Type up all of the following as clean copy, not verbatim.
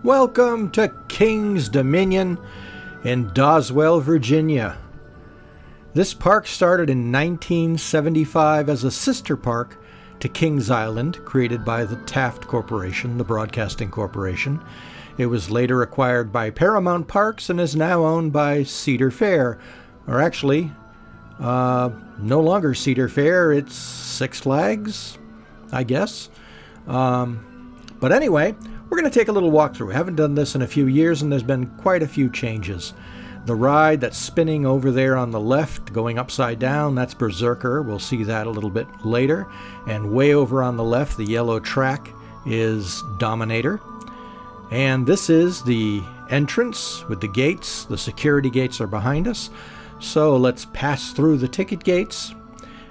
Welcome to King's Dominion in Doswell, Virginia. This park started in 1975 as a sister park to Kings Island, created by the Taft Corporation, the broadcasting corporation. It was later acquired by Paramount Parks and is now owned by Cedar Fair, or actually, no longer Cedar Fair, it's Six Flags, I guess. But anyway, we're going to take a little walk through. We haven't done this in a few years, and there's been quite a few changes. The ride that's spinning over there on the left, going upside down, that's Berserker. We'll see that a little bit later. And way over on the left, the yellow track is Dominator. And this is the entrance with the gates. The security gates are behind us. So let's pass through the ticket gates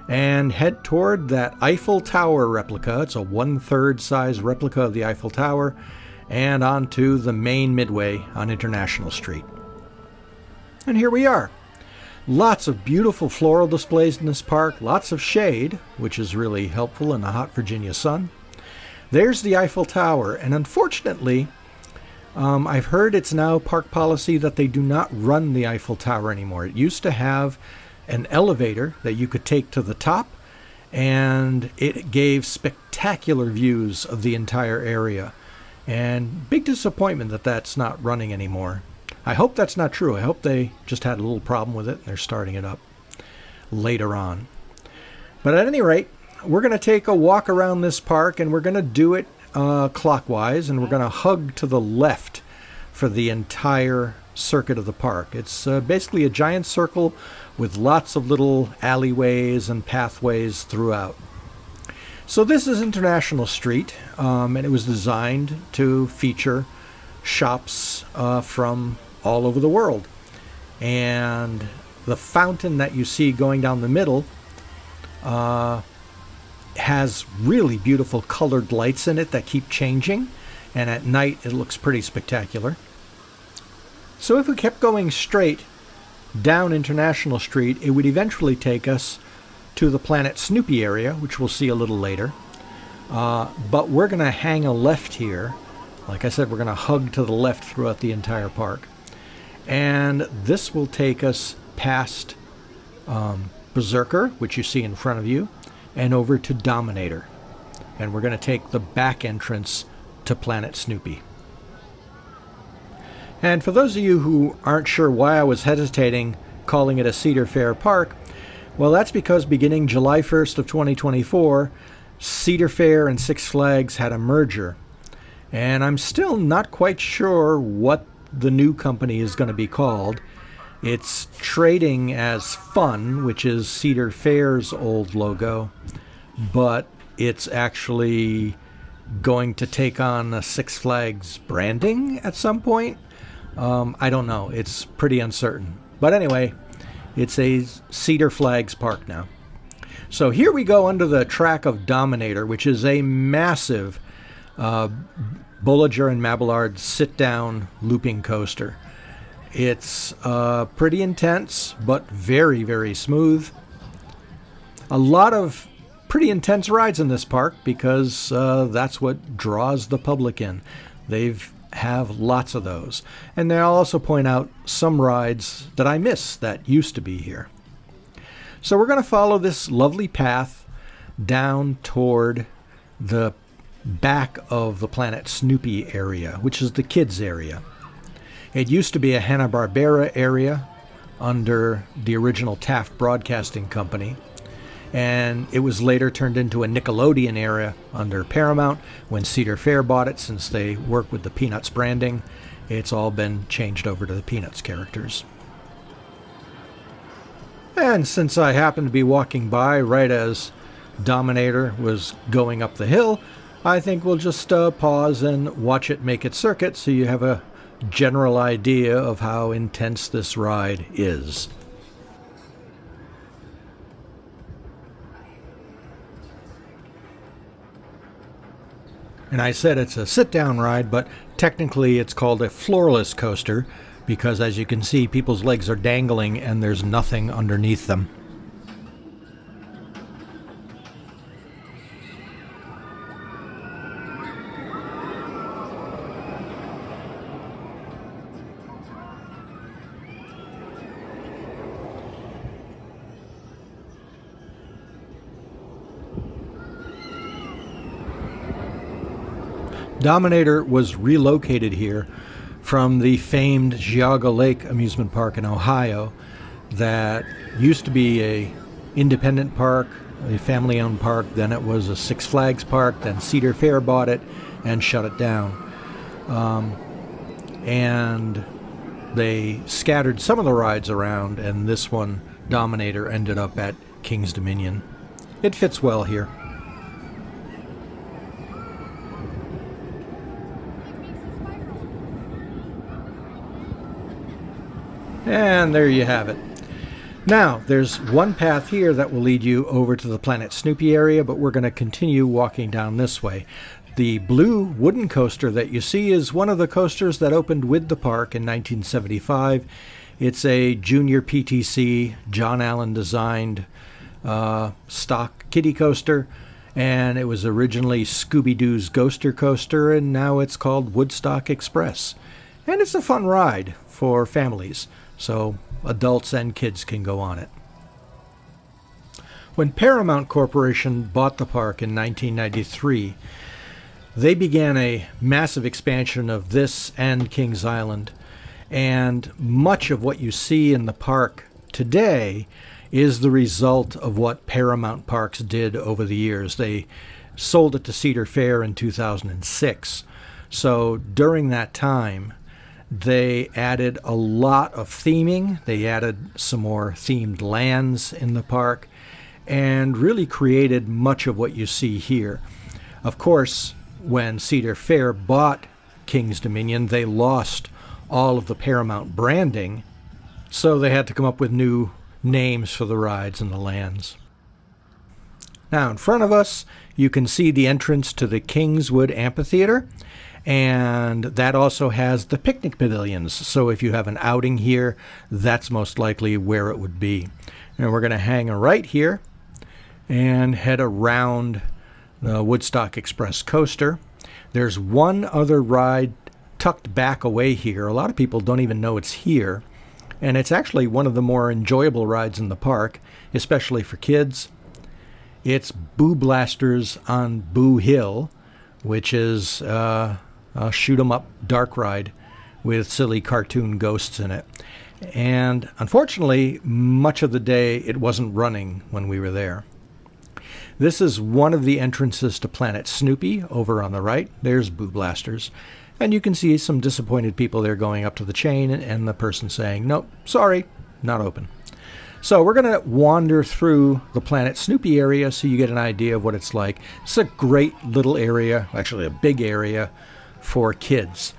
and head toward that Eiffel Tower replica. It's a 1/3 size replica of the Eiffel Tower, and onto the main midway on International Street. And here we are. Lots of beautiful floral displays in this park, lots of shade, which is really helpful in the hot Virginia sun. There's the Eiffel Tower, and unfortunately, I've heard it's now park policy that they do not run the Eiffel Tower anymore. It used to have an elevator that you could take to the top, and it gave spectacular views of the entire area. And big disappointment that that's not running anymore. I hope that's not true. I hope they just had a little problem with it and they're starting it up later on. But at any rate, we're going to take a walk around this park, and we're going to do it clockwise, and we're going to hug to the left for the entire circuit of the park. It's basically a giant circle with lots of little alleyways and pathways throughout. So this is International Street, and it was designed to feature shops from all over the world. And the fountain that you see going down the middle has really beautiful colored lights in it that keep changing, and at night it looks pretty spectacular. So if we kept going straight down International Street, it would eventually take us to the Planet Snoopy area, which we'll see a little later. But we're going to hang a left here. Like I said, we're going to hug to the left throughout the entire park. And this will take us past Berserker, which you see in front of you, and over to Dominator. And we're going to take the back entrance to Planet Snoopy. And for those of you who aren't sure why I was hesitating calling it a Cedar Fair park, well, that's because beginning July 1st of 2024, Cedar Fair and Six Flags had a merger. And I'm still not quite sure what the new company is going to be called. It's trading as Fun, which is Cedar Fair's old logo, but it's actually going to take on a Six Flags branding at some point. I don't know. It's pretty uncertain. But anyway, it's a Cedar Flags park now. So here we go under the track of Dominator, which is a massive Bolliger and Mabillard sit-down looping coaster. It's pretty intense, but very, very smooth. A lot of pretty intense rides in this park because that's what draws the public in. They've have lots of those. And I'll also point out some rides that I miss that used to be here. So we're going to follow this lovely path down toward the back of the Planet Snoopy area, which is the kids area. It used to be a Hanna-Barbera area under the original Taft Broadcasting Company, and it was later turned into a Nickelodeon area under Paramount when Cedar Fair bought it. Since they work with the Peanuts branding, it's all been changed over to the Peanuts characters. And since I happened to be walking by right as Dominator was going up the hill, I think we'll just pause and watch it make its circuit so you have a general idea of how intense this ride is. And I said it's a sit-down ride, but technically it's called a floorless coaster because, as you can see, people's legs are dangling and there's nothing underneath them. Dominator was relocated here from the famed Geauga Lake amusement park in Ohio that used to be a independent park, a family-owned park. Then it was a Six Flags park. Then Cedar Fair bought it and shut it down. And they scattered some of the rides around, and this one, Dominator, ended up at King's Dominion. It fits well here. And there you have it. Now, there's one path here that will lead you over to the Planet Snoopy area, but we're going to continue walking down this way. The blue wooden coaster that you see is one of the coasters that opened with the park in 1975. It's a junior PTC, John Allen designed stock kiddie coaster, and it was originally Scooby-Doo's Ghoster coaster, and now it's called Woodstock Express. And it's a fun ride for families, so adults and kids can go on it. When Paramount Corporation bought the park in 1993, they began a massive expansion of this and Kings Island, and much of what you see in the park today is the result of what Paramount Parks did over the years. They sold it to Cedar Fair in 2006. So during that time, they added a lot of theming. They added some more themed lands in the park and really created much of what you see here. Of course, when Cedar Fair bought King's Dominion, they lost all of the Paramount branding, so they had to come up with new names for the rides and the lands. Now in front of us, you can see the entrance to the Kingswood Amphitheater, and that also has the picnic pavilions. So if you have an outing here, that's most likely where it would be. And we're going to hang a right here and head around the Woodstock Express coaster. There's one other ride tucked back away here. A lot of people don't even know it's here, and it's actually one of the more enjoyable rides in the park, especially for kids. It's Boo Blasters on Boo Hill, which is a shoot-'em-up dark ride with silly cartoon ghosts in it. And unfortunately, much of the day it wasn't running when we were there. This is one of the entrances to Planet Snoopy over on the right. There's Boo Blasters. And you can see some disappointed people there going up to the chain and the person saying, nope, sorry, not open. So we're going to wander through the Planet Snoopy area so you get an idea of what it's like. It's a great little area, actually a big area for kids.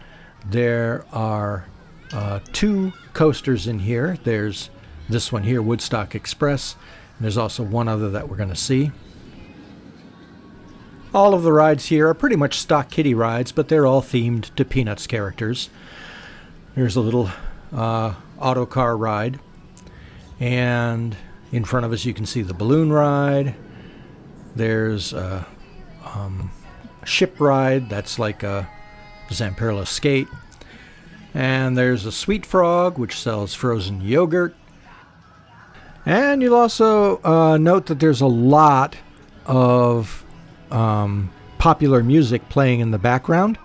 There are two coasters in here. There's this one here, Woodstock Express. And there's also one other that we're going to see. All of the rides here are pretty much stock kiddie rides, but they're all themed to Peanuts characters. There's a little auto car ride. And in front of us you can see the balloon ride. There's a ship ride that's like a Zamperla skate. And there's a Sweet Frog, which sells frozen yogurt. And you'll also note that there's a lot of popular music playing in the background,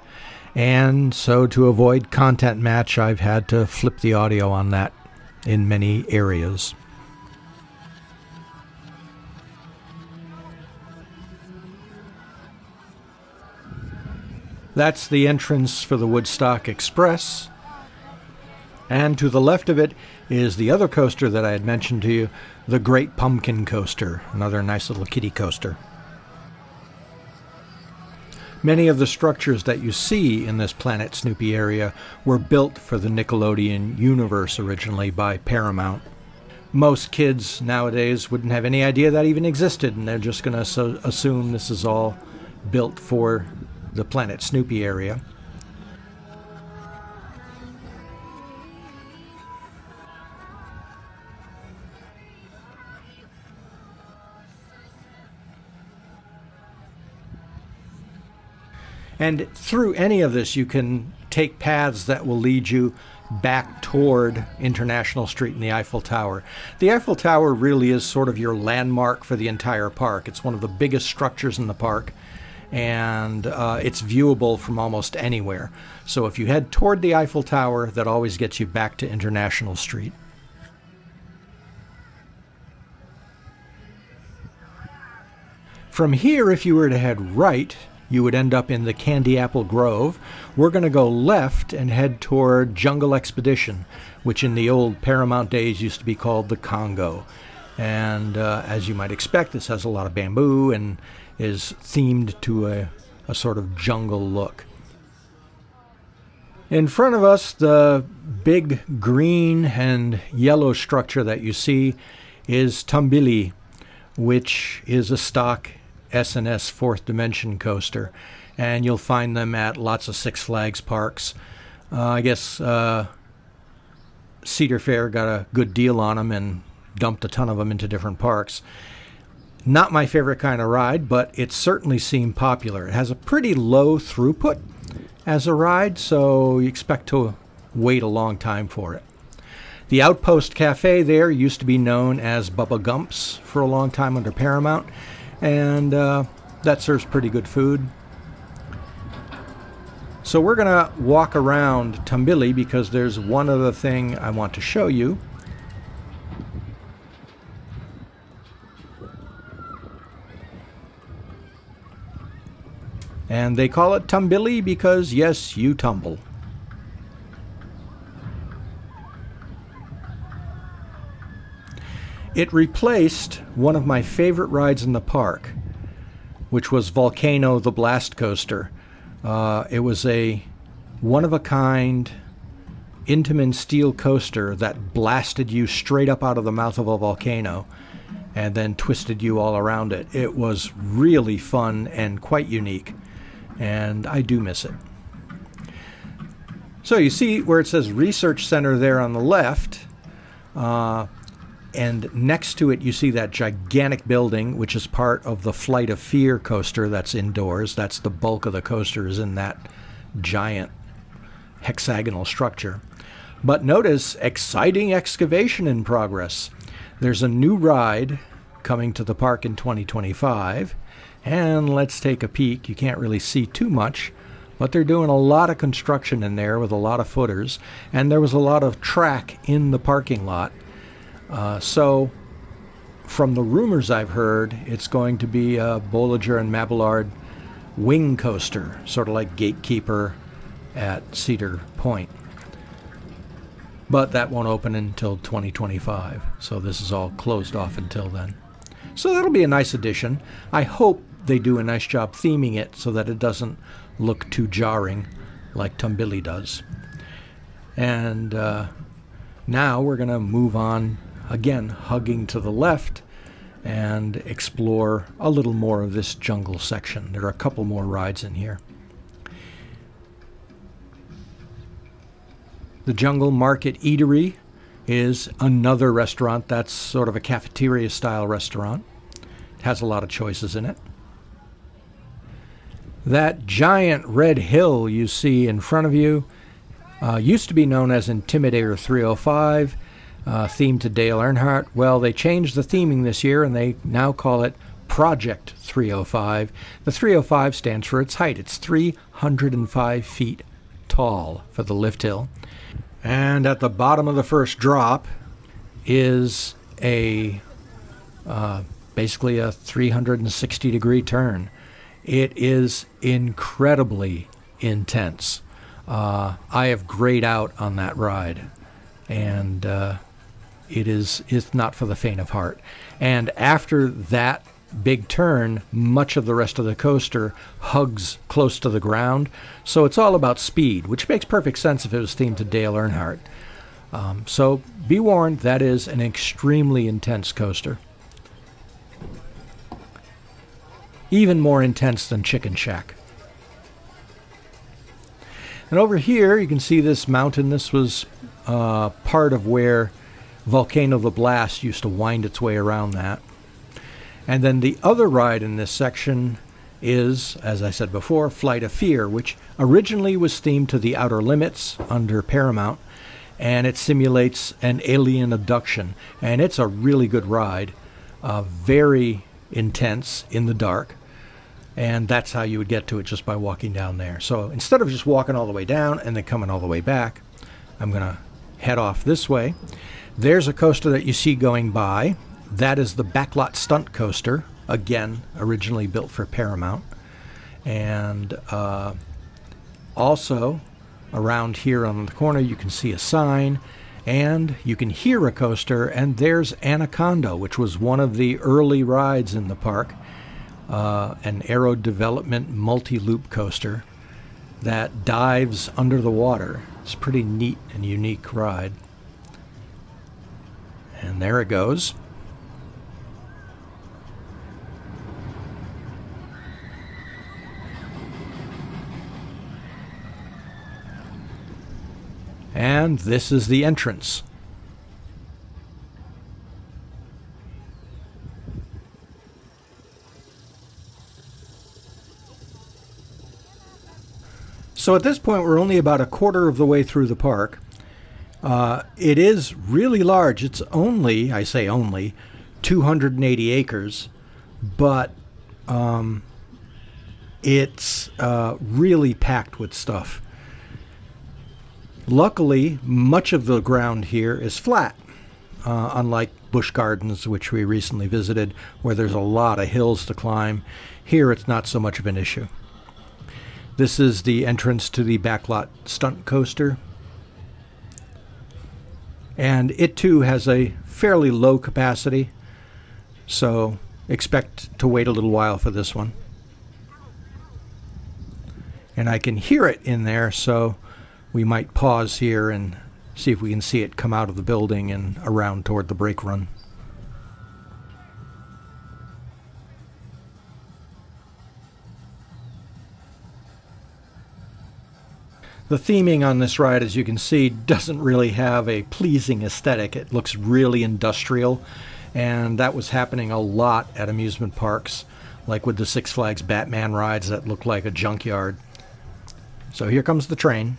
and so to avoid content match, I've had to flip the audio on that in many areas. That's the entrance for the Woodstock Express, and to the left of it is the other coaster that I had mentioned to you, the Great Pumpkin Coaster, another nice little kiddie coaster. Many of the structures that you see in this Planet Snoopy area were built for the Nickelodeon universe originally by Paramount. Most kids nowadays wouldn't have any idea that even existed, and they're just going to assume this is all built for the Planet Snoopy area. And through any of this, you can take paths that will lead you back toward International Street and the Eiffel Tower. The Eiffel Tower really is sort of your landmark for the entire park. It's one of the biggest structures in the park, and it's viewable from almost anywhere. So if you head toward the Eiffel Tower, that always gets you back to International Street. From here, if you were to head right, you would end up in the Candy Apple Grove. We're going to go left and head toward Jungle Expedition, which in the old Paramount days used to be called the Congo. And as you might expect, this has a lot of bamboo and is themed to a sort of jungle look. In front of us, the big green and yellow structure that you see is Tumbili, which is a stock S&S Fourth Dimension coaster, and you'll find them at lots of Six Flags parks. I guess Cedar Fair got a good deal on them and dumped a ton of them into different parks. Not my favorite kind of ride, but it certainly seemed popular. It has a pretty low throughput as a ride, so you expect to wait a long time for it. The Outpost Cafe there used to be known as Bubba Gump's for a long time under Paramount, and that serves pretty good food. So we're going to walk around Tumbili because there's one other thing I want to show you. And they call it Tumbili because, yes, you tumble. It replaced one of my favorite rides in the park, which was Volcano the Blast Coaster. It was a one-of-a-kind Intamin steel coaster that blasted you straight up out of the mouth of a volcano and then twisted you all around it. It was really fun and quite unique, and I do miss it. So you see where it says Research Center there on the left, and next to it you see that gigantic building, which is part of the Flight of Fear coaster that's indoors. That's the bulk of the coaster is in that giant hexagonal structure. But notice, exciting excavation in progress. There's a new ride coming to the park in 2025, and let's take a peek. You can't really see too much, but they're doing a lot of construction in there with a lot of footers, and there was a lot of track in the parking lot. So from the rumors I've heard, it's going to be a Bolliger and Mabillard wing coaster, sort of like Gatekeeper at Cedar Point. But that won't open until 2025, so this is all closed off until then. So that'll be a nice addition. I hope they do a nice job theming it so that it doesn't look too jarring like Tumbili does. And now we're going to move on, again hugging to the left, and explore a little more of this jungle section. There are a couple more rides in here. The Jungle Market Eatery is another restaurant that's sort of a cafeteria style restaurant. It has a lot of choices in it. That giant red hill you see in front of you used to be known as Intimidator 305, themed to Dale Earnhardt. Well, they changed the theming this year and they now call it Project 305. The 305 stands for its height. It's 305 feet tall for the lift hill. And at the bottom of the first drop is a basically a 360-degree turn. It is incredibly intense. I have grayed out on that ride, and it's not for the faint of heart. And after that big turn, much of the rest of the coaster hugs close to the ground, so it's all about speed, which makes perfect sense if it was themed to Dale Earnhardt. So be warned, that is an extremely intense coaster. Even more intense than Chicken Shack. And over here you can see this mountain. This was part of where Volcano the Blast used to wind its way around that. And then the other ride in this section is, as I said before, Flight of Fear, which originally was themed to The Outer Limits under Paramount, and it simulates an alien abduction. And it's a really good ride, very intense in the dark. And that's how you would get to it, just by walking down there. So instead of just walking all the way down and then coming all the way back, I'm going to head off this way. There's a coaster that you see going by. That is the Backlot Stunt Coaster, again, originally built for Paramount. And also, around here on the corner, you can see a sign, and you can hear a coaster, and there's Anaconda, which was one of the early rides in the park. An Aero Development multi-loop coaster that dives under the water. It's a pretty neat and unique ride. And there it goes. And this is the entrance. So at this point, we're only about a quarter of the way through the park. It is really large. It's only, I say only, 280 acres, but it's really packed with stuff. Luckily, much of the ground here is flat, unlike Busch Gardens, which we recently visited, where there's a lot of hills to climb. Here, it's not so much of an issue. This is the entrance to the Backlot Stunt Coaster. And it too has a fairly low capacity, so expect to wait a little while for this one. And I can hear it in there, so we might pause here and see if we can see it come out of the building and around toward the brake run. The theming on this ride, as you can see, doesn't really have a pleasing aesthetic. It looks really industrial, and that was happening a lot at amusement parks, like with the Six Flags Batman rides that look like a junkyard. So here comes the train.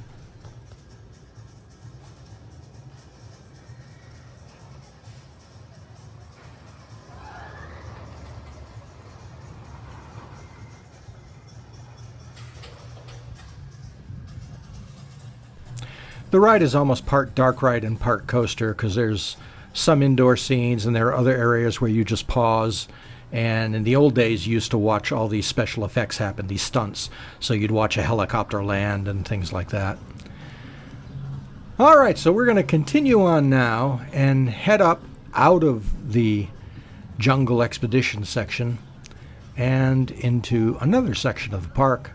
The ride is almost part dark ride and part coaster, because there's some indoor scenes and there are other areas where you just pause. And in the old days, you used to watch all these special effects happen, these stunts. So you'd watch a helicopter land and things like that. All right, so we're going to continue on now and head up out of the Jungle Expedition section and into another section of the park,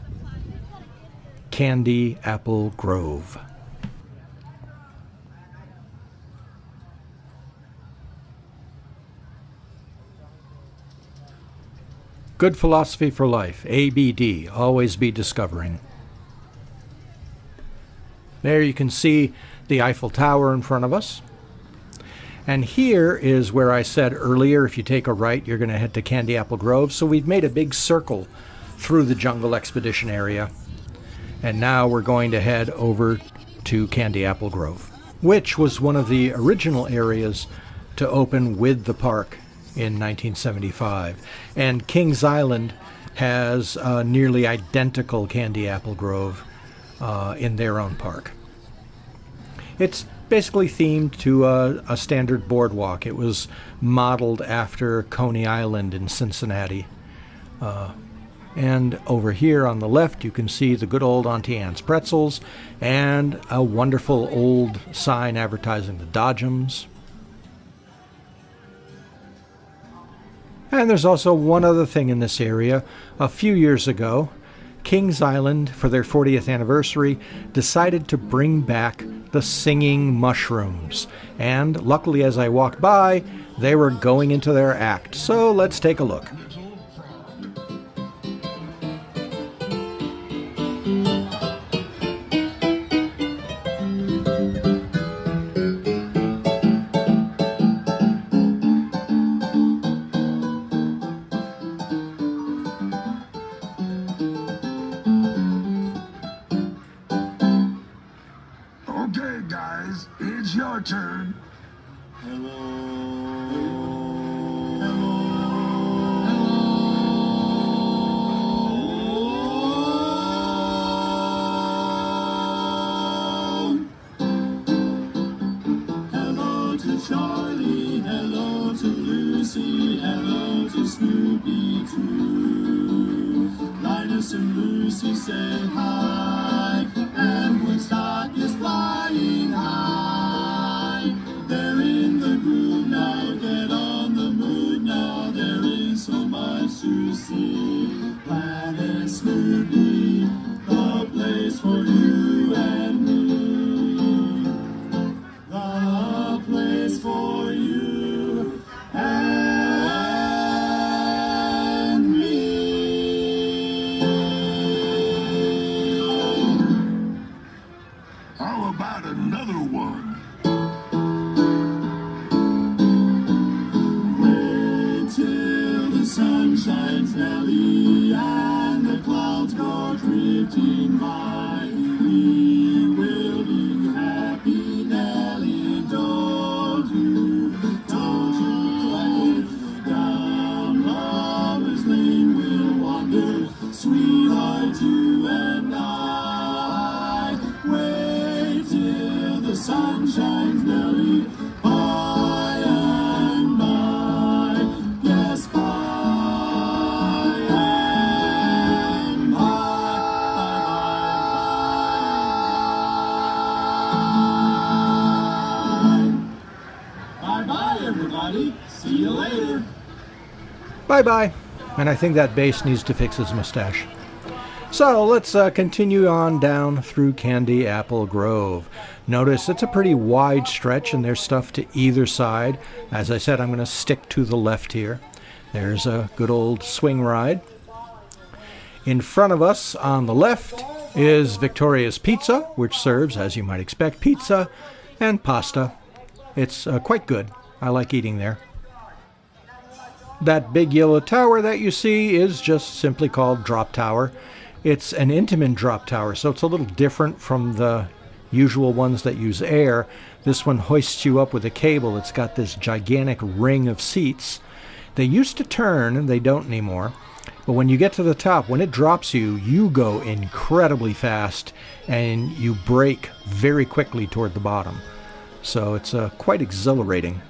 Candy Apple Grove. Good philosophy for life, ABD, always be discovering. There you can see the Eiffel Tower in front of us. And here is where I said earlier, if you take a right, you're going to head to Candy Apple Grove. So we've made a big circle through the Jungle Expedition area. And now we're going to head over to Candy Apple Grove, which was one of the original areas to open with the park in 1975. And Kings Island has a nearly identical Candy Apple Grove in their own park. It's basically themed to a standard boardwalk. It was modeled after Coney Island in Cincinnati. And over here on the left you can see the good old Auntie Anne's pretzels and a wonderful old sign advertising the Dodgems. And there's also one other thing in this area. A few years ago, Kings Island, for their 40th anniversary, decided to bring back the singing mushrooms. And luckily, as I walked by, they were going into their act. So let's take a look. It's your turn. Hello. Hello. Hello to Lucy, hello to Snoopy too. Linus and Lucy say hi, and Woodstock is flying high. They're in the groove now, get on the move now. There is so much to see. Planet Snoopy, the place for you and me. The place for you and me. How about another one? Wait till the sun shines, Nelly, and the clouds go drifting by. We will be happy, Nelly, don't you cry. Down Lover's Lane we'll wander, sweetheart, you and I. Wait till the sun shines, Nelly, by and by. Yes, by and by. Bye-bye, everybody. See you later. Bye-bye. And I think that bass needs to fix his mustache. So let's continue on down through Candy Apple Grove. Notice it's a pretty wide stretch and there's stuff to either side. As I said, I'm going to stick to the left here. There's a good old swing ride. In front of us on the left is Victoria's Pizza, which serves, as you might expect, pizza and pasta. It's quite good. I like eating there. That big yellow tower that you see is just simply called Drop Tower. It's an Intamin drop tower, so it's a little different from the usual ones that use air. This one hoists you up with a cable. It's got this gigantic ring of seats. They used to turn, and they don't anymore. But when you get to the top, when it drops you, you go incredibly fast, and you brake very quickly toward the bottom. So it's quite exhilarating.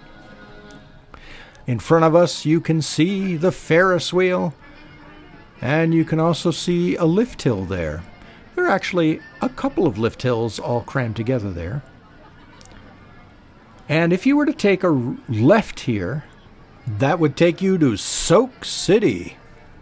In front of us, you can see the Ferris wheel. And you can also see a lift hill there. There are actually a couple of lift hills all crammed together there. And if you were to take a left here, that would take you to Soak City,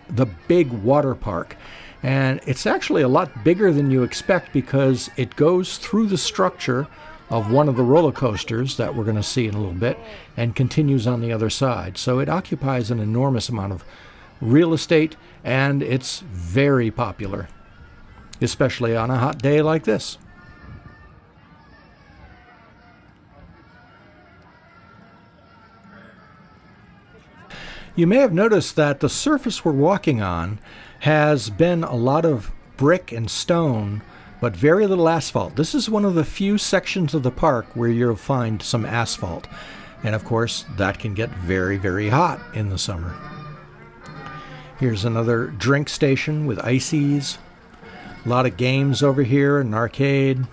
the big water park. And it's actually a lot bigger than you expect because it goes through the structure of one of the roller coasters that we're going to see in a little bit and continues on the other side. So it occupies an enormous amount of real estate, and it's very popular, especially on a hot day like this. You may have noticed that the surface we're walking on has been a lot of brick and stone, but very little asphalt. This is one of the few sections of the park where you'll find some asphalt. And of course, that can get very, very hot in the summer. Here's another drink station with ices. A lot of games over here, an arcade.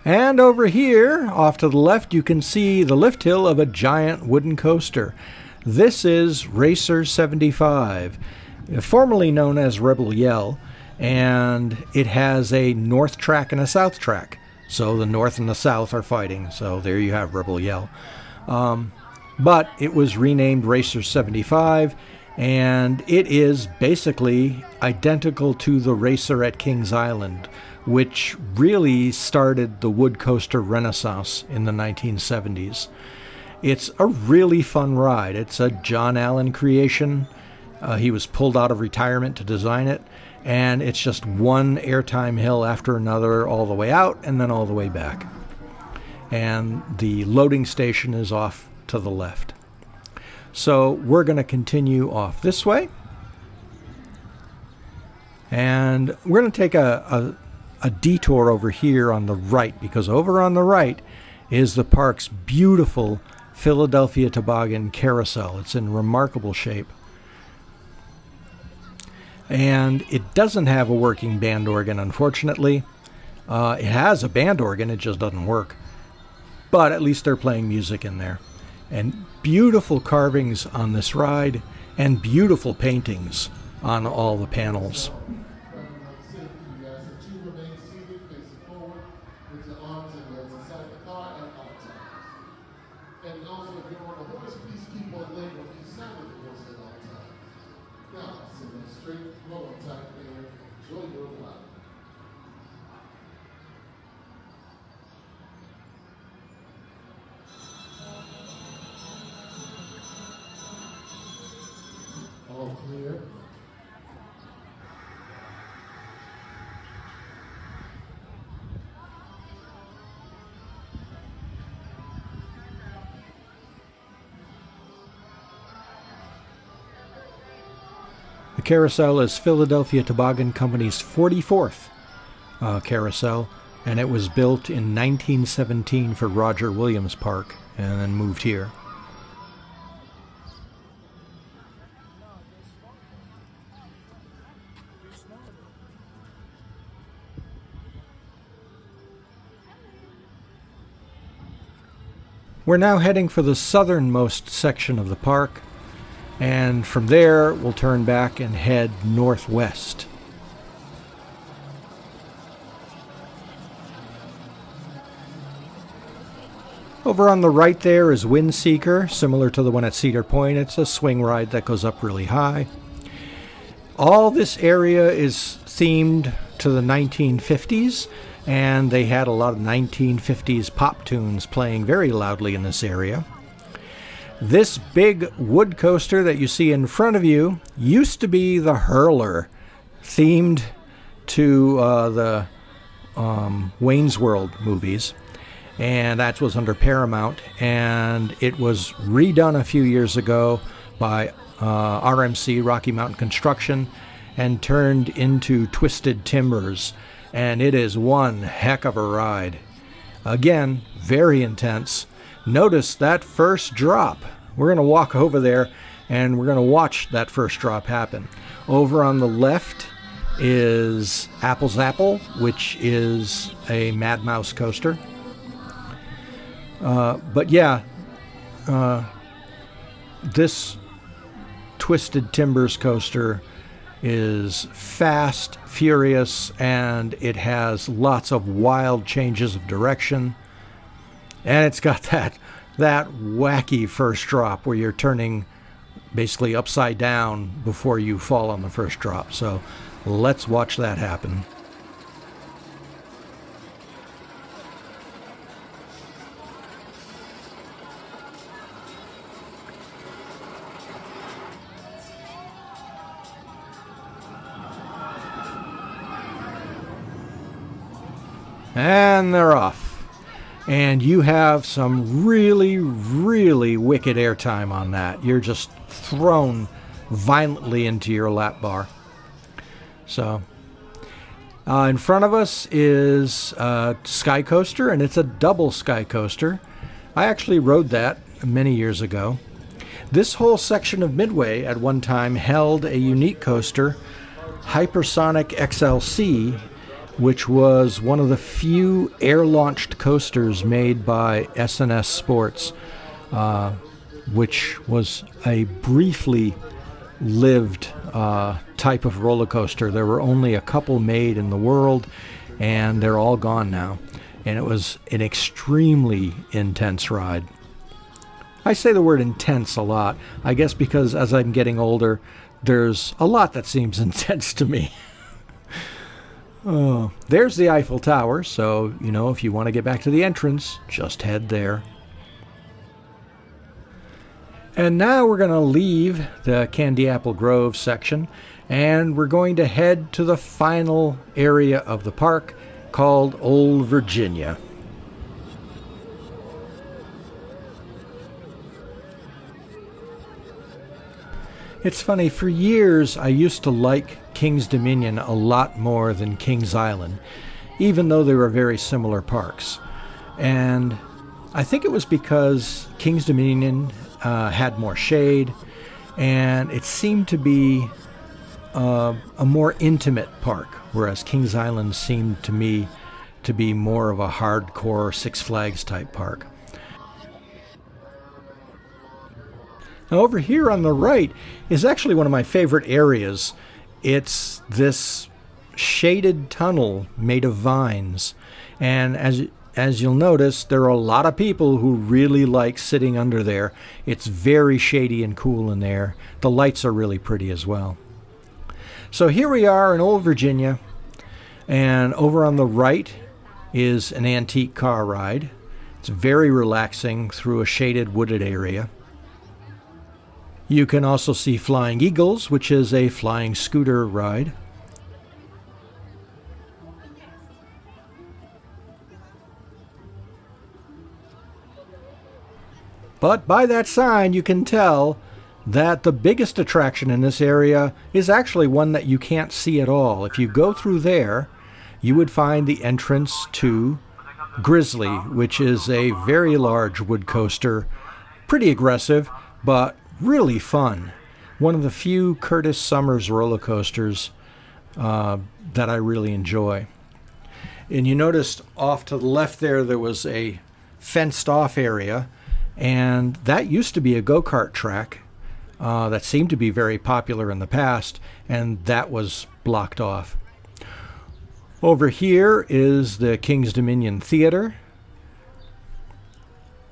And over here, off to the left, you can see the lift hill of a giant wooden coaster. This is Racer 75, formerly known as Rebel Yell, and it has a north track and a south track. So the north and the south are fighting, so there you have Rebel Yell. But it was renamed Racer 75, and it is basically identical to the racer at Kings Island, which really started the wood coaster renaissance in the 1970s. It's a really fun ride. It's a John Allen creation. He was pulled out of retirement to design it, and it's just one airtime hill after another all the way out and then all the way back. And the loading station is off to the left. So we're going to continue off this way, and we're going to take a detour over here on the right, because over on the right is the park's beautiful Philadelphia Toboggan Carousel. It's in remarkable shape. And it doesn't have a working band organ, unfortunately. It has a band organ, it just doesn't work. but at least they're playing music in there. And beautiful carvings on this ride, and beautiful paintings on all the panels. All clear. The carousel is Philadelphia Toboggan Company's 44th carousel, and it was built in 1917 for Roger Williams Park and then moved here. We're now heading for the southernmost section of the park, and from there we'll turn back and head northwest. Over on the right there is Windseeker, similar to the one at Cedar Point. It's a swing ride that goes up really high. All this area is themed to the 1950s, and they had a lot of 1950s pop tunes playing very loudly in this area. This big wood coaster that you see in front of you used to be the Hurler, themed to the Wayne's World movies, and that was under Paramount, and it was redone a few years ago by RMC, Rocky Mountain Construction, and turned into Twisted Timbers, and it is one heck of a ride. Again, very intense. Notice that first drop. We're going to walk over there and we're going to watch that first drop happen. Over on the left is Apple's Apple, which is a Mad Mouse coaster. But yeah, this Twisted Timbers coaster is fast, furious, and it has lots of wild changes of direction. And it's got that wacky first drop where you're turning basically upside down before you fall on the first drop. So let's watch that happen. And they're off. And you have some really, really wicked airtime on that. You're just thrown violently into your lap bar. So, in front of us is a Sky Coaster, and it's a double Sky Coaster. I actually rode that many years ago. This whole section of Midway at one time held a unique coaster, Hypersonic XLC, which was one of the few air-launched coasters made by S&S Sports, which was a briefly lived type of roller coaster. There were only a couple made in the world, and they're all gone now. And it was an extremely intense ride. I say the word intense a lot, I guess because as I'm getting older, there's a lot that seems intense to me. Oh, there's the Eiffel Tower, so, you know, if you want to get back to the entrance, just head there. And now we're going to leave the Candy Apple Grove section, and we're going to head to the final area of the park called Old Virginia. It's funny, for years I used to like King's Dominion a lot more than Kings Island, even though they were very similar parks. And I think it was because King's Dominion had more shade, and it seemed to be a more intimate park, whereas Kings Island seemed to me to be more of a hardcore Six Flags type park. Now over here on the right is actually one of my favorite areas. It's this shaded tunnel made of vines, and as you'll notice, there are a lot of people who really like sitting under there. It's very shady and cool in there. The lights are really pretty as well. So here we are in Old Virginia, and over on the right is an antique car ride. It's very relaxing through a shaded wooded area. You can also see Flying Eagles, which is a flying scooter ride. But by that sign, you can tell that the biggest attraction in this area is actually one that you can't see at all. If you go through there, you would find the entrance to Grizzly, which is a very large wood coaster, pretty aggressive, but really fun. One of the few Curtis Summers roller coasters that I really enjoy. And you noticed off to the left there was a fenced off area, and that used to be a go-kart track that seemed to be very popular in the past, and that was blocked off. Over here is the King's Dominion Theater,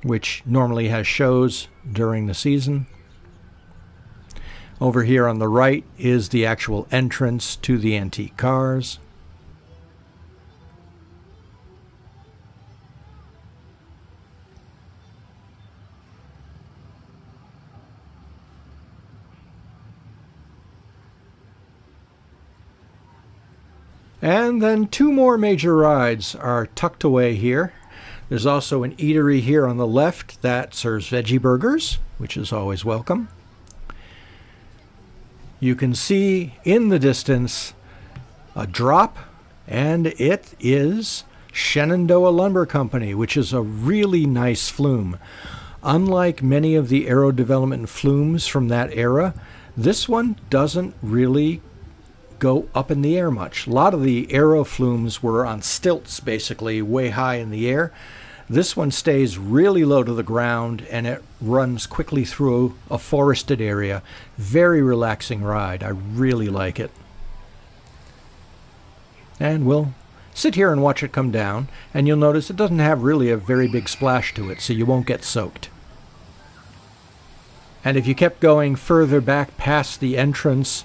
which normally has shows during the season. Over here on the right is the actual entrance to the antique cars. And then two more major rides are tucked away here. There's also an eatery here on the left that serves veggie burgers, which is always welcome. You can see in the distance a drop, and it is Shenandoah Lumber Company, which is a really nice flume. Unlike many of the aero development flumes from that era, this one doesn't really go up in the air much. A lot of the aero flumes were on stilts, basically way high in the air. This one stays really low to the ground, and it runs quickly through a forested area. Very relaxing ride. I really like it. And we'll sit here and watch it come down, and you'll notice it doesn't have really a very big splash to it, so you won't get soaked. And if you kept going further back past the entrance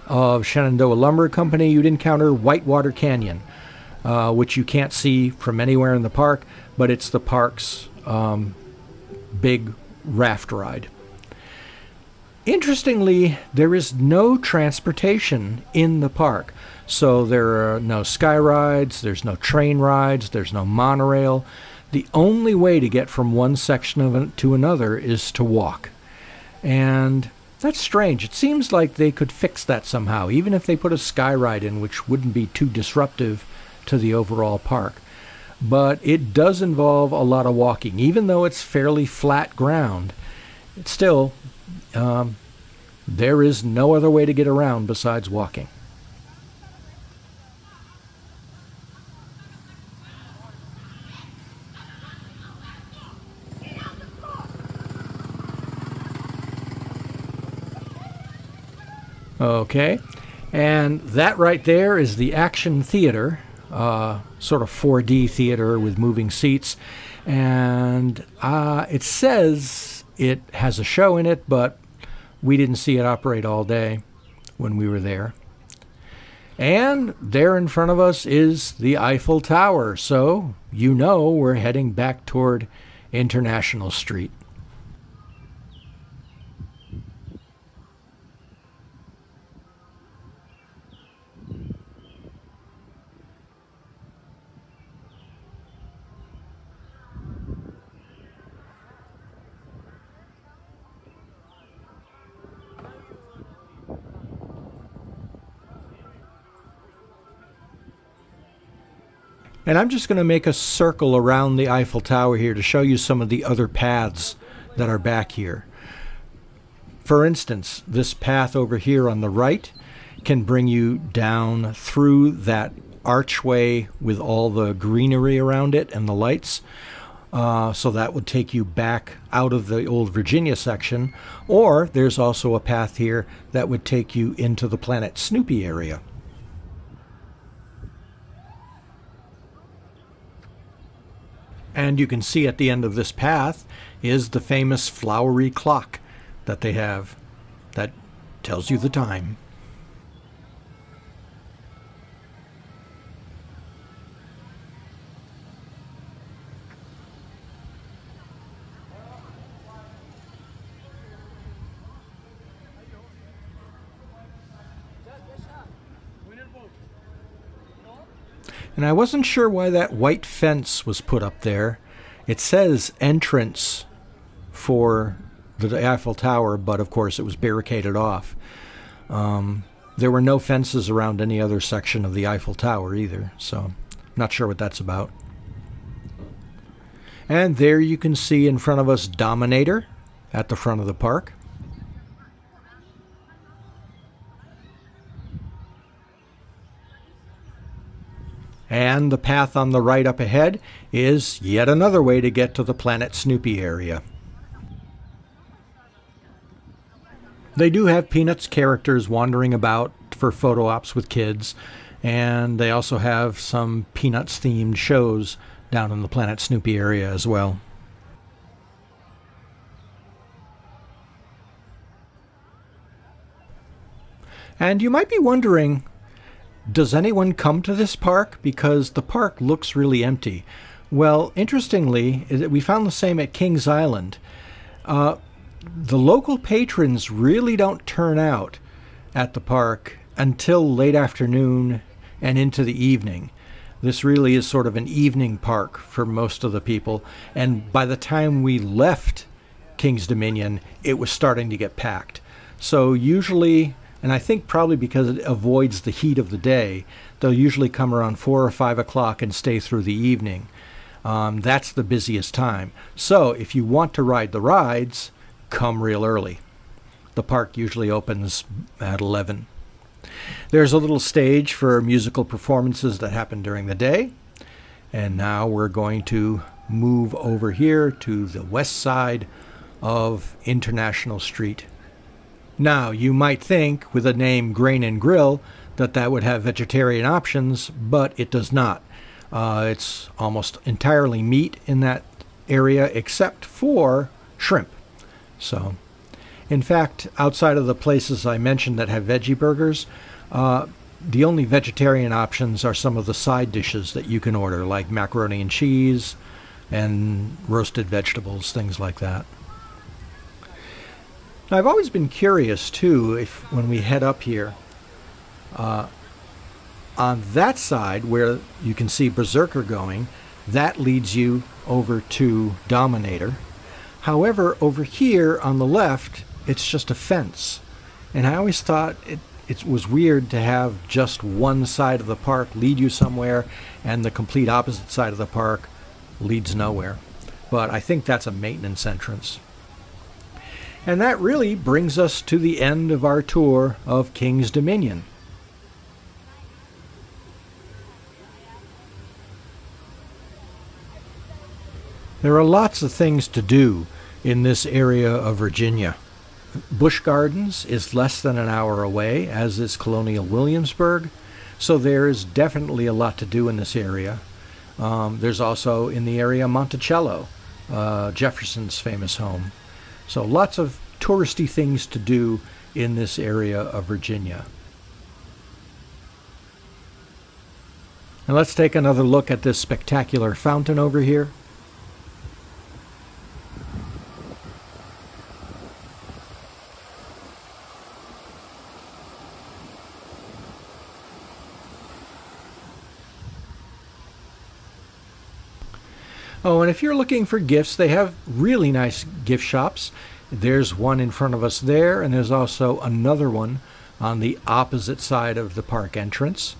of Shenandoah Lumber Company, you'd encounter Whitewater Canyon, which you can't see from anywhere in the park, but it's the park's big raft ride. Interestingly, there is no transportation in the park. So there are no sky rides, there's no train rides, there's no monorail. The only way to get from one section of it to another is to walk. And that's strange. It seems like they could fix that somehow, even if they put a sky ride in, which wouldn't be too disruptive to the overall park. But it does involve a lot of walking. Even though it's fairly flat ground, it's still, there is no other way to get around besides walking. Okay, and that right there is the Action Theater, sort of 4D theater with moving seats, and it says it has a show in it, but we didn't see it operate all day when we were there. And there in front of us is the Eiffel Tower, so you know we're heading back toward International Street. And I'm just going to make a circle around the Eiffel Tower here to show you some of the other paths that are back here. For instance, this path over here on the right can bring you down through that archway with all the greenery around it and the lights. So that would take you back out of the old Virginia section, or there's also a path here that would take you into the Planet Snoopy area. And you can see at the end of this path is the famous flowery clock that they have that tells you the time. And I wasn't sure why that white fence was put up there. It says entrance for the Eiffel Tower, but of course it was barricaded off. There were no fences around any other section of the Eiffel Tower either, so not sure what that's about. And there you can see in front of us Dominator at the front of the park. And the path on the right up ahead is yet another way to get to the Planet Snoopy area. They do have Peanuts characters wandering about for photo ops with kids, and they also have some Peanuts themed shows down in the Planet Snoopy area as well. And you might be wondering, does anyone come to this park? Because the park looks really empty. Well, interestingly, we found the same at Kings Island. The local patrons really don't turn out at the park until late afternoon and into the evening. This really is sort of an evening park for most of the people, and by the time we left King's Dominion, it was starting to get packed. So usually, and I think probably because it avoids the heat of the day, they'll usually come around 4 or 5 o'clock and stay through the evening. That's the busiest time. So if you want to ride the rides, come real early. The park usually opens at 11. There's a little stage for musical performances that happen during the day. And now we're going to move over here to the west side of International Street. Now, you might think with the name Grain and Grill that that would have vegetarian options, but it does not. It's almost entirely meat in that area except for shrimp. So, in fact, outside of the places I mentioned that have veggie burgers, the only vegetarian options are some of the side dishes that you can order, like macaroni and cheese and roasted vegetables, things like that. Now, I've always been curious, too, if when we head up here, on that side where you can see Berserker going, that leads you over to Dominator. However, over here on the left, it's just a fence. And I always thought it was weird to have just one side of the park lead you somewhere and the complete opposite side of the park leads nowhere. But I think that's a maintenance entrance. And that really brings us to the end of our tour of King's Dominion. There are lots of things to do in this area of Virginia. Busch Gardens is less than an hour away, as is Colonial Williamsburg, so there is definitely a lot to do in this area. There's also in the area Monticello, Jefferson's famous home. So lots of touristy things to do in this area of Virginia. And let's take another look at this spectacular fountain over here. Oh, and if you're looking for gifts, they have really nice gift shops. There's one in front of us there, and there's also another one on the opposite side of the park entrance.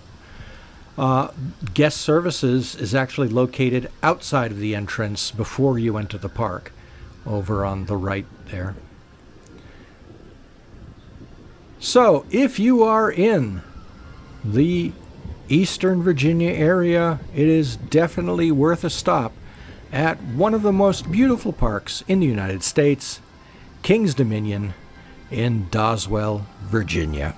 Guest services is actually located outside of the entrance before you enter the park, over on the right there. So, if you are in the Eastern Virginia area, it is definitely worth a stop at one of the most beautiful parks in the United States, Kings Dominion in Doswell, Virginia.